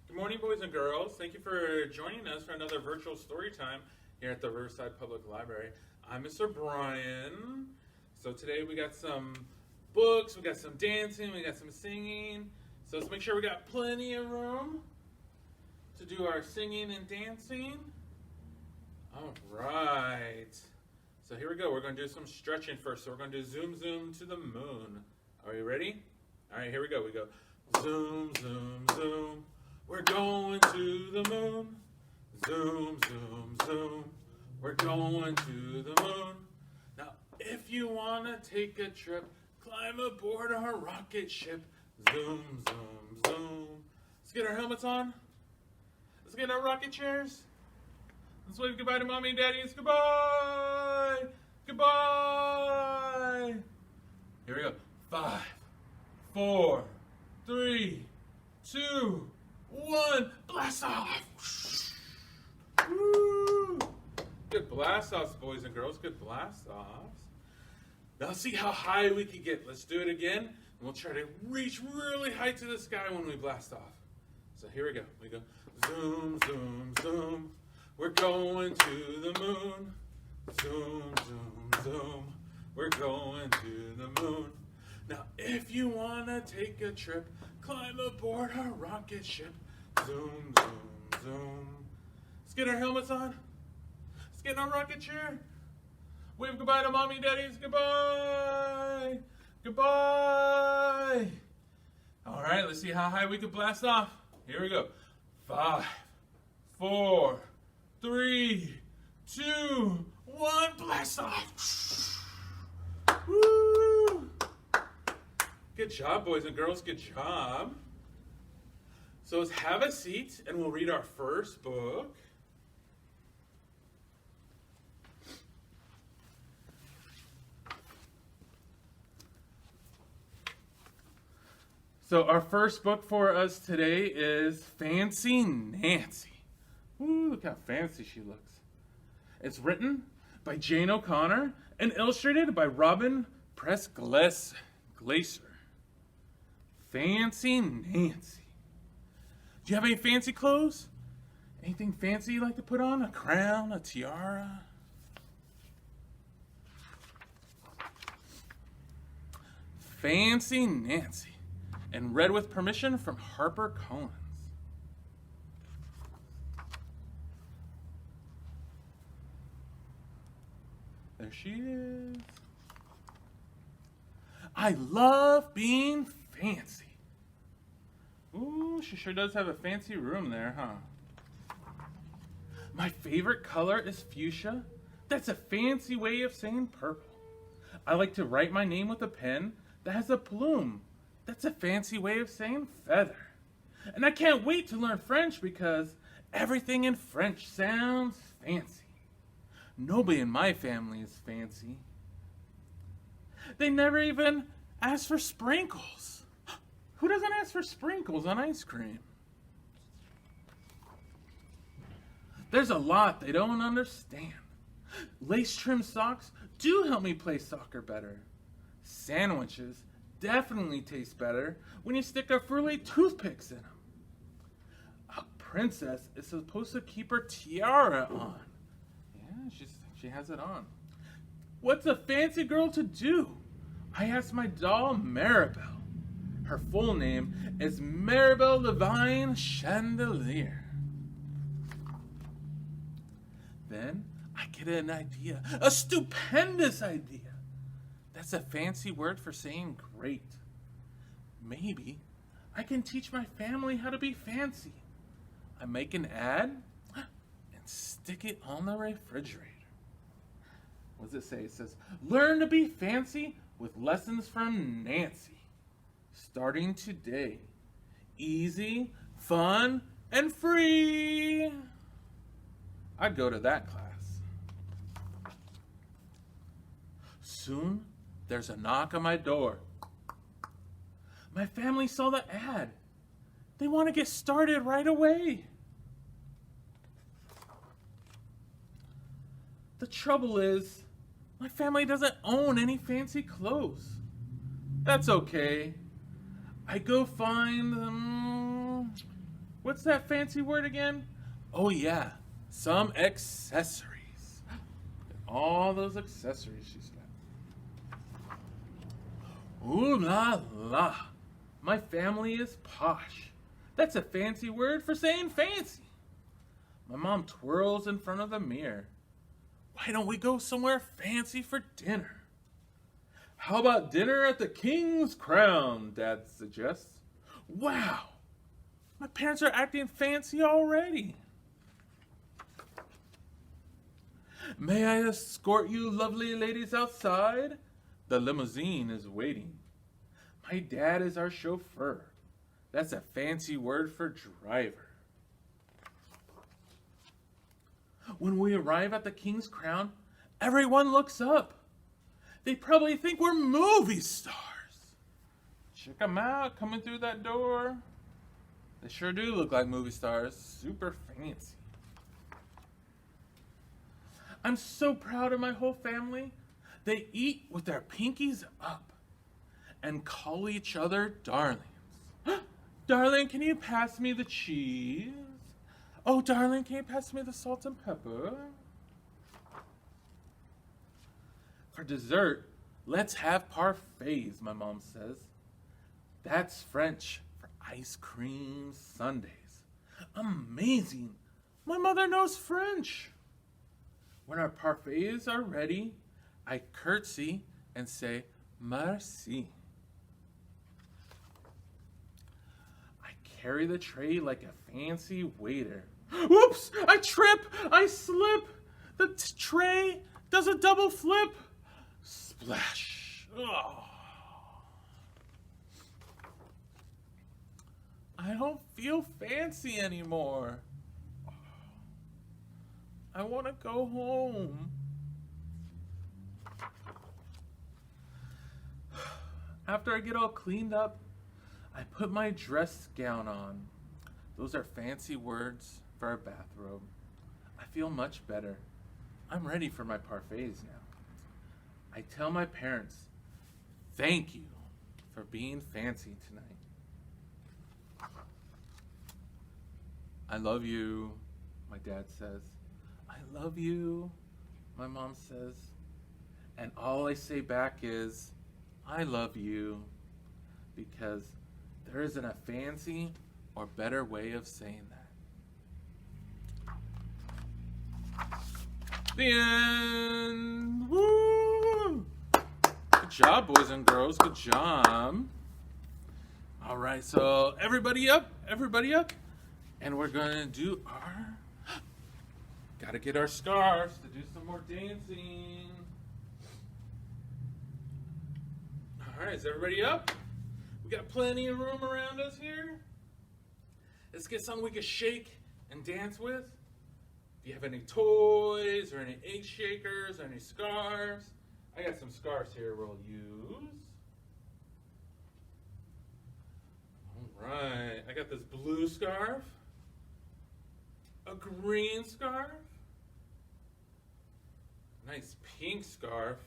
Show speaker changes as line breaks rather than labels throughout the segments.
Good morning, boys and girls. Thank you for joining us for another virtual story time here at the Riverside Public Library. I'm Mr. Brian. So today we got some books, we got some dancing, we got some singing. So let's make sure we got plenty of room to do our singing and dancing. All right. So here we go. We're going to do some stretching first. So we're going to do zoom, zoom to the moon. Are you ready? All right, here we go. We go zoom, zoom, zoom. We're going to the moon. Zoom, zoom, zoom. We're going to the moon. Now, if you want to take a trip, climb aboard our rocket ship. Zoom, zoom, zoom. Let's get our helmets on. Let's get our rocket chairs. Let's wave goodbye to mommy and daddies. Goodbye. Goodbye. Here we go. 5, 4, 3, 2, 1. Blast off. Woo. Good blast offs, boys and girls. Good blast offs. Now see how high we can get. Let's do it again. And we'll try to reach really high to the sky when we blast off. So here we go. We go zoom, zoom, zoom. We're going to the moon. Zoom, zoom, zoom. We're going to the moon. Now, if you want to take a trip, climb aboard our rocket ship. Zoom, zoom, zoom. Let's get our helmets on. Let's get in our rocket chair. Wave goodbye to mommy and daddies. Goodbye. Goodbye. All right, let's see how high we can blast off. Here we go. 5, 4, 3, 2, 1. Blast off. Woo! Good job, boys and girls. Good job. So let's have a seat and we'll read our first book. So our first book for us today is Fancy Nancy. Ooh, look how fancy she looks. It's written by Jane O'Connor and illustrated by Robin Press Glaser. Fancy Nancy. Do you have any fancy clothes? Anything fancy you like to put on? A crown, a tiara? Fancy Nancy. And read with permission from HarperCollins. There she is. I love being fancy. Ooh, she sure does have a fancy room there, huh? My favorite color is fuchsia. That's a fancy way of saying purple. I like to write my name with a pen that has a plume. That's a fancy way of saying feather. And I can't wait to learn French because everything in French sounds fancy. Nobody in my family is fancy. They never even ask for sprinkles. Who doesn't ask for sprinkles on ice cream? There's a lot they don't understand. Lace-trimmed socks do help me play soccer better. Sandwiches definitely taste better when you stick a frilly toothpicks in them. A princess is supposed to keep her tiara on. Yeah, she has it on. What's a fancy girl to do? I asked my doll Maribel. Her full name is Maribel Levine Chandelier. Then I get an idea, a stupendous idea. That's a fancy word for saying great. Maybe I can teach my family how to be fancy. I make an ad and stick it on the refrigerator. What does it say? It says, learn to be fancy with lessons from Nancy. Starting today. Easy, fun, and free. I'd go to that class. Soon, there's a knock on my door. My family saw the ad. They want to get started right away. The trouble is, my family doesn't own any fancy clothes. That's okay. I go find What's that fancy word again? Oh, yeah, some accessories. All those accessories she's got. Ooh la la. My family is posh. That's a fancy word for saying fancy. My mom twirls in front of the mirror. Why don't we go somewhere fancy for dinner? How about dinner at the King's Crown, Dad suggests. Wow, my parents are acting fancy already. May I escort you lovely ladies outside? The limousine is waiting. My dad is our chauffeur. That's a fancy word for driver. When we arrive at the King's Crown, everyone looks up. They probably think we're movie stars. Check them out coming through that door. They sure do look like movie stars. Super fancy. I'm so proud of my whole family. They eat with their pinkies up and call each other darlings. Darling, can you pass me the cheese? Oh, darling, can you pass me the salt and pepper? For dessert, let's have parfaits, my mom says. That's French for ice cream sundaes. Amazing! My mother knows French. When our parfaits are ready, I curtsy and say, merci. I carry the tray like a fancy waiter. Whoops! I trip! I slip! The tray does a double flip. Splash! Oh. I don't feel fancy anymore. I want to go home. After I get all cleaned up, I put my dress gown on. Those are fancy words for a bathrobe. I feel much better. I'm ready for my parfaits now. I tell my parents, thank you for being fancy tonight. I love you, my dad says. I love you, my mom says. And all I say back is, I love you, because there isn't a fancy or better way of saying that. The end. Woo! Good job, boys and girls. Good job. All right, so everybody up, and we're gonna do our. Gotta get our scarves to do some more dancing. All right, is everybody up? We got plenty of room around us here. Let's get something we can shake and dance with. If you have any toys or any egg shakers or any scarves, I got some scarves here we'll use. All right, I got this blue scarf, a green scarf, nice pink scarf,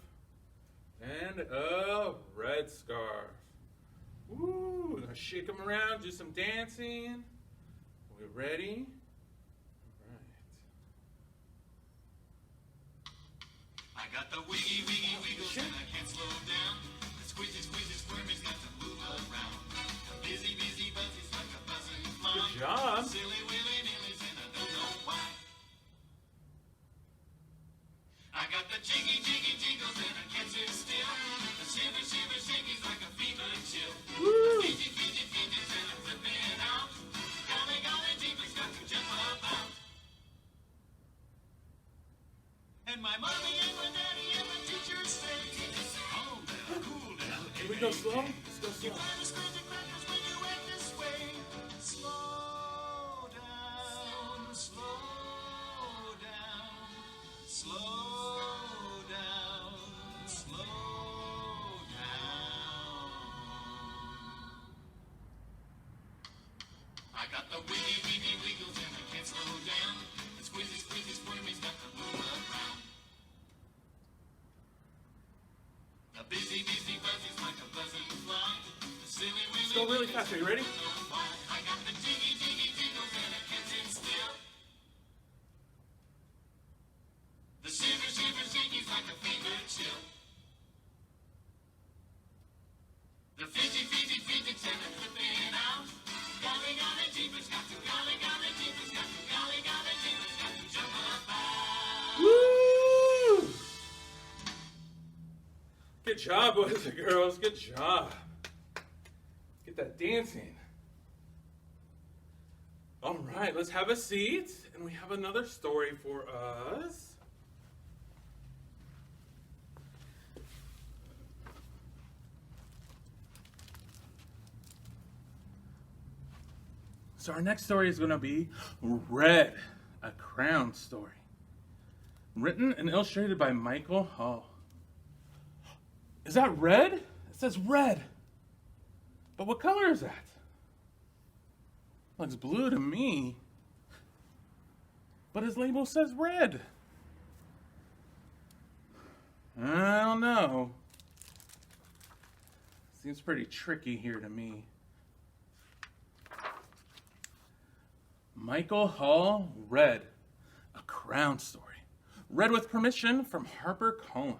and a red scarf. Woo! Gonna shake them around, do some dancing. We ready? All right.
I got the wiggy, wiggy, wiggles, and I can't slow down. The squeezy, squeezy, squirmy's got to move around. The busy, busy, buzzy's like a buzzing fly.
Good job.
Silly, willy, nillies, and I don't know why. I got the jiggy, jiggy, jiggles, and I can't sit still. The shiver, shiver, shakies like a fever chill.
Woo!
Fidget, fidget, fidgets, and I'm flipping out. Golly, golly, jiggly's got to jump about. And my mommy and my daddy and my teachers say, calm down, cool down.
Can we go slow? Let's go slow.
You're as crazy crackers when you act this way. Slow down, slow down, slow down, slow down. I got the wiggy, wiggy, wiggles and I can't slow down. The squeezy, squeezy, squirmy's got to move around. The busy, busy, buzzy's like a buzzing fly. The silly, willy,
Let's go really fast. Are you ready?
I got the jiggy, jiggy, jiggles
job, boys and girls. Good job. Get that dancing. All right, let's have a seat. And we have another story for us. So our next story is going to be Red, a Crown story. Written and illustrated by Michael Hall. Is that red? It says red. But what color is that? Looks blue to me. But his label says red. I don't know. Seems pretty tricky here to me. Michael Hall, Red, a Crown story. Read with permission from HarperCollins.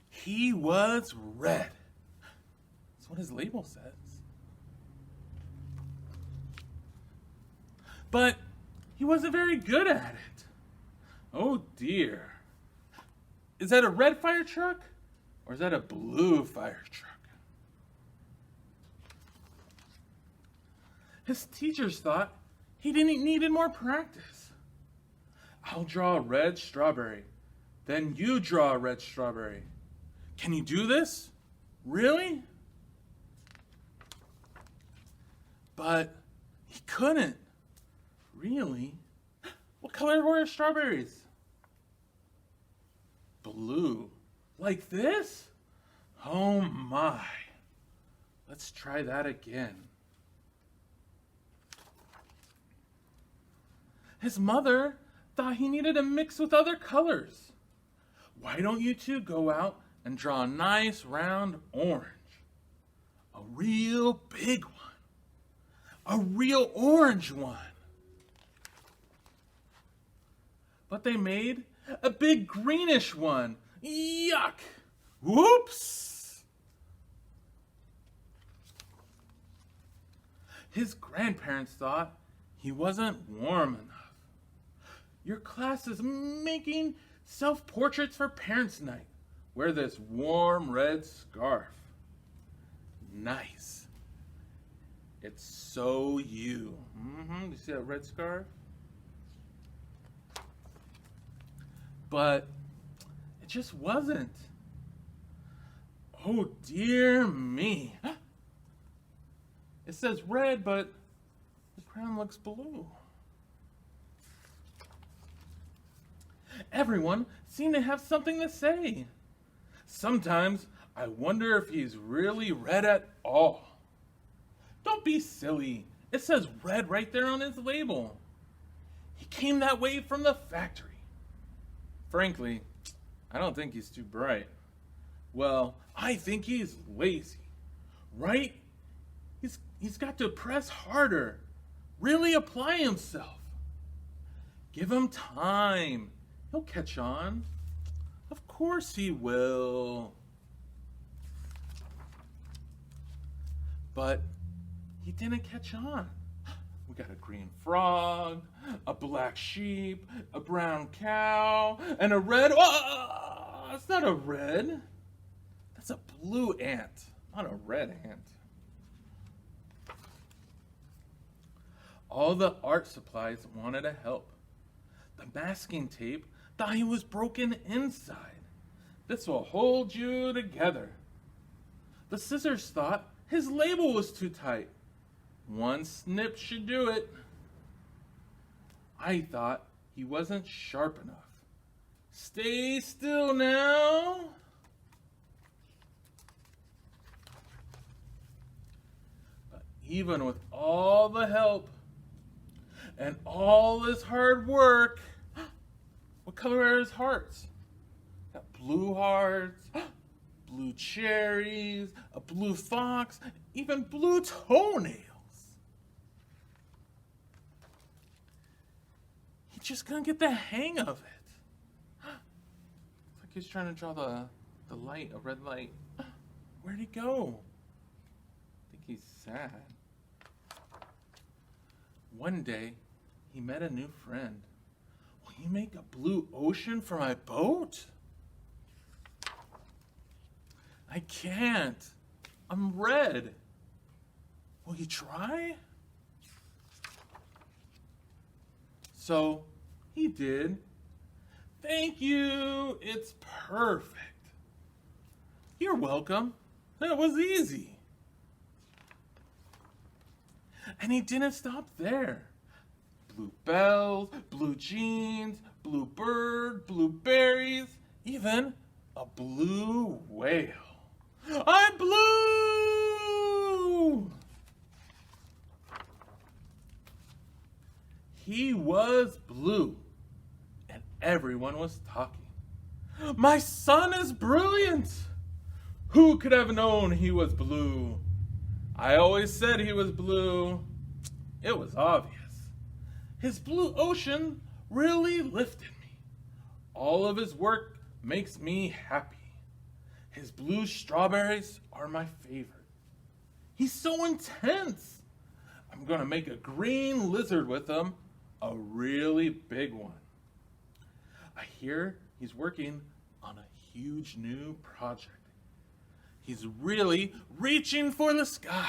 He was red. That's what his label says. But he wasn't very good at it. Oh dear. Is that a red fire truck? Or is that a blue fire truck? His teachers thought he needed more practice. I'll draw a red strawberry. Then you draw a red strawberry. Can you do this? Really? But he couldn't. Really? What color were his strawberries? Blue. Like this? Oh my. Let's try that again. His mother thought he needed to mix with other colors. Why don't you two go out and draw a nice round orange? A real big one. A real orange one. But they made a big greenish one. Yuck! Whoops! His grandparents thought he wasn't warm enough. Your class is making self-portraits for Parents' Night. Wear this warm red scarf. Nice. It's so you. You see that red scarf? But it just wasn't. Oh dear me. It says red, but the crown looks blue. Everyone seemed to have something to say. Sometimes I wonder if he's really red at all. Don't be silly. It says red right there on his label. He came that way from the factory. Frankly, I don't think he's too bright. Well, I think he's lazy. Right? He's got to press harder. Really apply himself. Give him time. He'll catch on. Of course he will. But he didn't catch on. We got a green frog, a black sheep, a brown cow, and a red... Oh, it's not a red. That's a blue ant, not a red ant. All the art supplies wanted to help. The masking tape thought he was broken inside. This will hold you together. The scissors thought his label was too tight. One snip should do it. I thought he wasn't sharp enough. Stay still now. But even with all the help and all this hard work, what color are his hearts? Got blue hearts, blue cherries, a blue fox, even blue toenails. He just couldn't get the hang of it. It's like he's trying to draw the light, a red light. Where'd he go? I think he's sad. One day, he met a new friend. Will you make a blue ocean for my boat? I can't. I'm red. Will you try? So he did. Thank you. It's perfect. You're welcome. That was easy. And he didn't stop there. Blue bells, blue jeans, blue bird, blueberries, even a blue whale. I'm blue! He was blue, and everyone was talking. My son is brilliant! Who could have known he was blue? I always said he was blue. It was obvious. His blue ocean really lifted me. All of his work makes me happy. His blue strawberries are my favorite. He's so intense. I'm gonna make a green lizard with him, a really big one. I hear he's working on a huge new project. He's really reaching for the sky.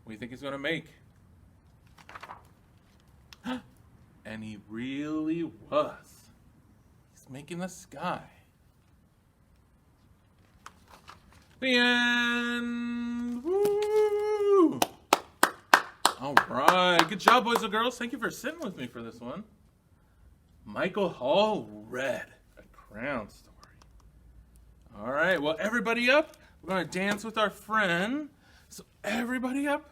What do you think he's gonna make? And he really was. He's making the sky. The end. Woo! All right. Good job, boys and girls. Thank you for sitting with me for this one. Michael Hall read A Crown Story. All right. Well, everybody up. We're going to dance with our friend. So everybody up.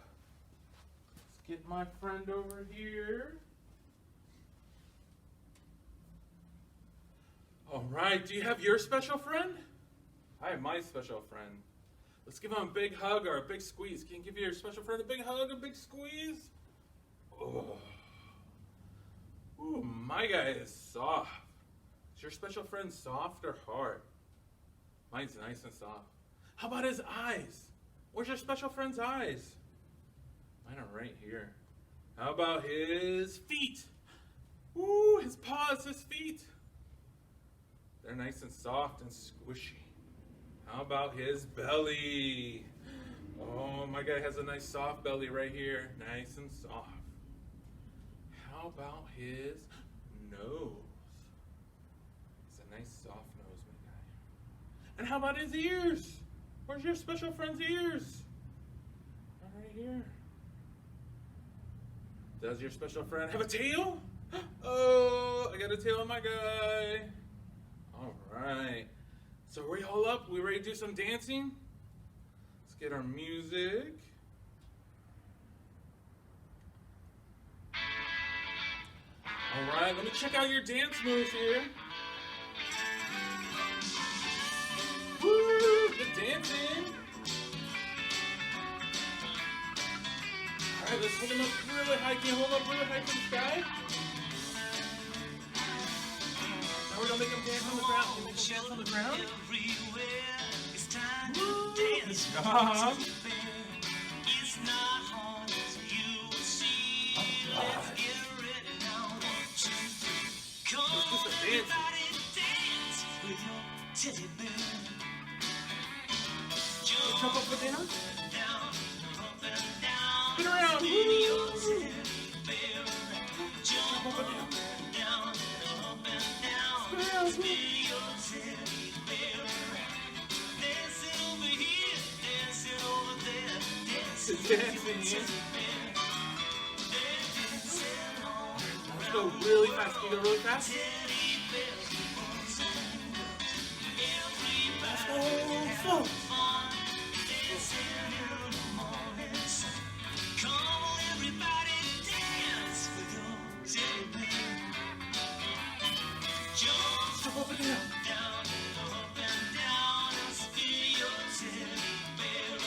Let's get my friend over here. All right. Do you have your special friend? I have my special friend. Let's give him a big hug or a big squeeze. Can you give your special friend a big hug, a big squeeze? Oh. Ooh, my guy is soft. Is your special friend soft or hard? Mine's nice and soft. How about his eyes? Where's your special friend's eyes? Mine are right here. How about his feet? Ooh, his paws, his feet. They're nice and soft and squishy. How about his belly? Oh, my guy has a nice soft belly right here. Nice and soft. How about his nose? It's a nice soft nose, my guy. And how about his ears? Where's your special friend's ears? Right here. Does your special friend have a tail? Oh, I got a tail on my guy. All right. So are we all up? We ready to do some dancing? Let's get our music. All right, let me check out your dance moves here. Woo, good dancing. All right, let's hold them up really high. Can you hold them up really high to the sky? Now we're gonna make them dance on the ground. Can you make them dance on the ground? Woo, good job.
It's not hard as you see. Let's get ready now. 1, 2, 3. Come on, everybody, dance with your teddy bear.
Jump up and down.
Down, up and down.
Spin around.
Spin
Woo.
your teddy bear. Jump
Up and down.
down, up and down.
Spin around. Woo.
Spin your teddy bear. Dancing over here, dancing over there, dancing with your
Dancing.
teddy bear. Dancing on
Let's go really fast. Can you go really fast?
teddy bears.
Let's go slow.
Dancing in the morning sun. Come on, everybody, dance with your teddy bear. Jump
Jump up and down.
down, up and down, and spin your teddy bear.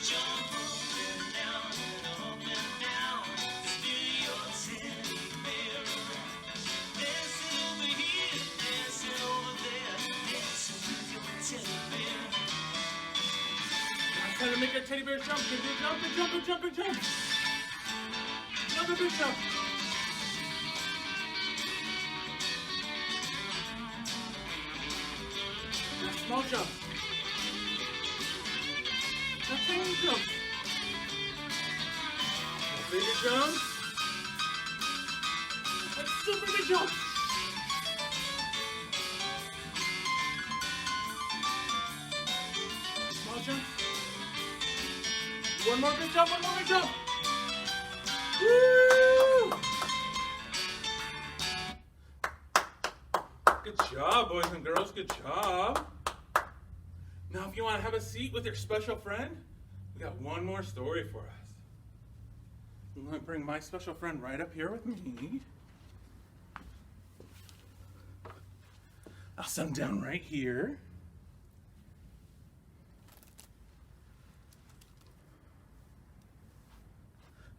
Jump up and down, spin your teddy bear. Dancing over here, dancing over there, dancing with your teddy bear.
I'm trying to make our teddy bear jump. Can you jump and jump and jump and jump? Another big jump. Small jump. Now tiny jump. Now bigger jump. And super big jump. Small jump. One more big jump, one more big jump. Woo! Good job, boys and girls. Good job. Now, if you want to have a seat with your special friend, we got one more story for us. I'm going to bring my special friend right up here with me. I'll set him down right here.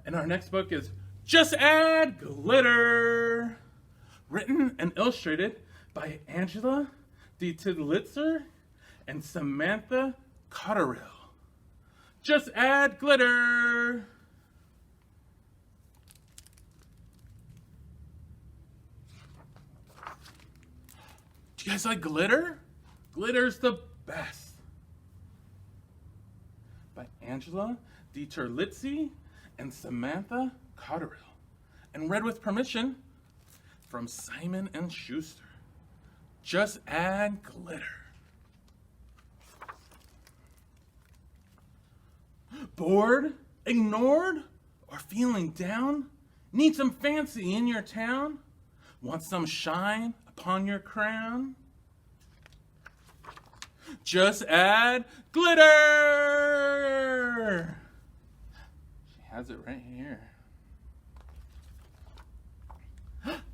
And our next book is Just Add Glitter, written and illustrated by Angela D. Tidlitzer and Samantha Cotterill. Just add glitter. Do you guys like glitter? Glitter's the best. By Angela D. Tidlitzer and Samantha Cotterill. And read with permission from Simon & Schuster. Just add glitter. Bored, ignored, or feeling down? Need some fancy in your town? Want some shine upon your crown? Just add glitter! She has it right here.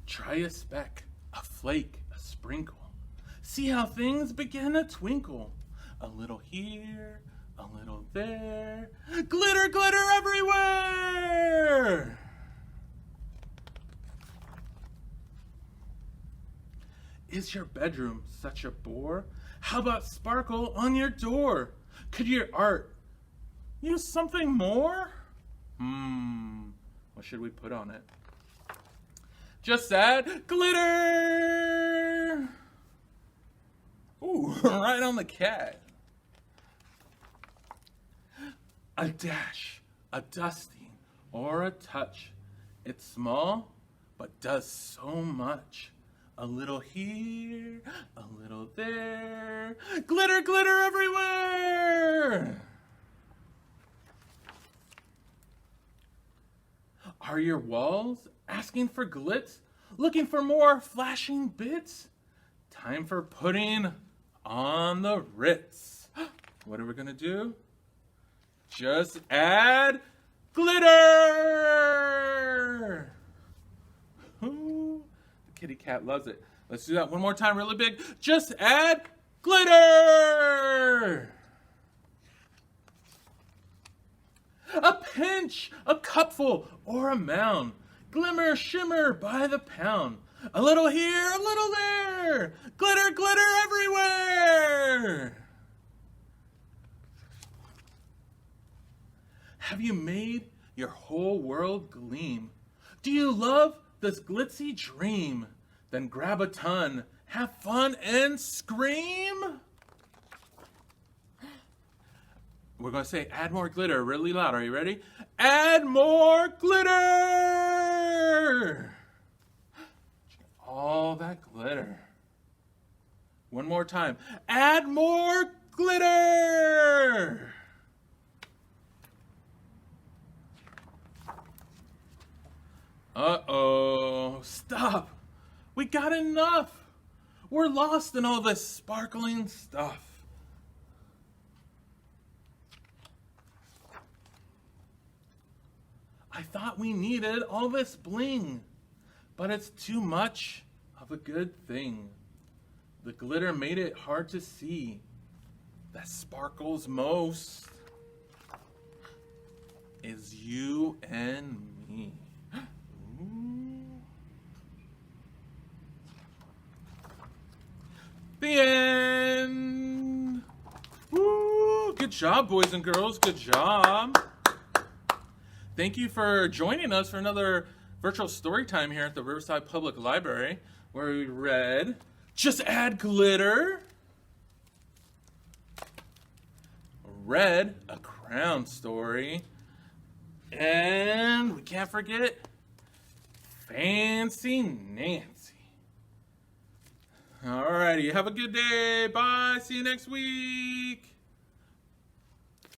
Try a speck, a flake, a sprinkle. See how things begin to twinkle. A little here, a little there. Glitter, glitter everywhere! Is your bedroom such a bore? How about sparkle on your door? Could your art use something more? What should we put on it? Just add glitter! Ooh, right on the cat. A dash, a dusting, or a touch. It's small, but does so much. A little here, a little there. Glitter, glitter everywhere! Are your walls asking for glitz? Looking for more flashing bits? Time for putting on the Ritz. What are we gonna do? Just add glitter! Ooh, the kitty cat loves it. Let's do that one more time really big. Just add glitter! A pinch, a cupful, or a mound. Glimmer, shimmer by the pound. A little here, a little there. Glitter, glitter everywhere. Have you made your whole world gleam? Do you love this glitzy dream? Then grab a ton, have fun, and scream. We're going to say add more glitter really loud. Are you ready? Add more glitter! All that glitter. One more time. Add more glitter! Uh-oh. Stop. We got enough. We're lost in all this sparkling stuff. I thought we needed all this bling, but it's too much of a good thing. The glitter made it hard to see that sparkles most is you and me. Ooh. The end. Woo! Good job, boys and girls. Good job. Thank you for joining us for another virtual story time here at the Riverside Public Library, where we read Just Add Glitter, read A Crown Story. And we can't forget Fancy Nancy. Alrighty, have a good day. Bye. See you next week.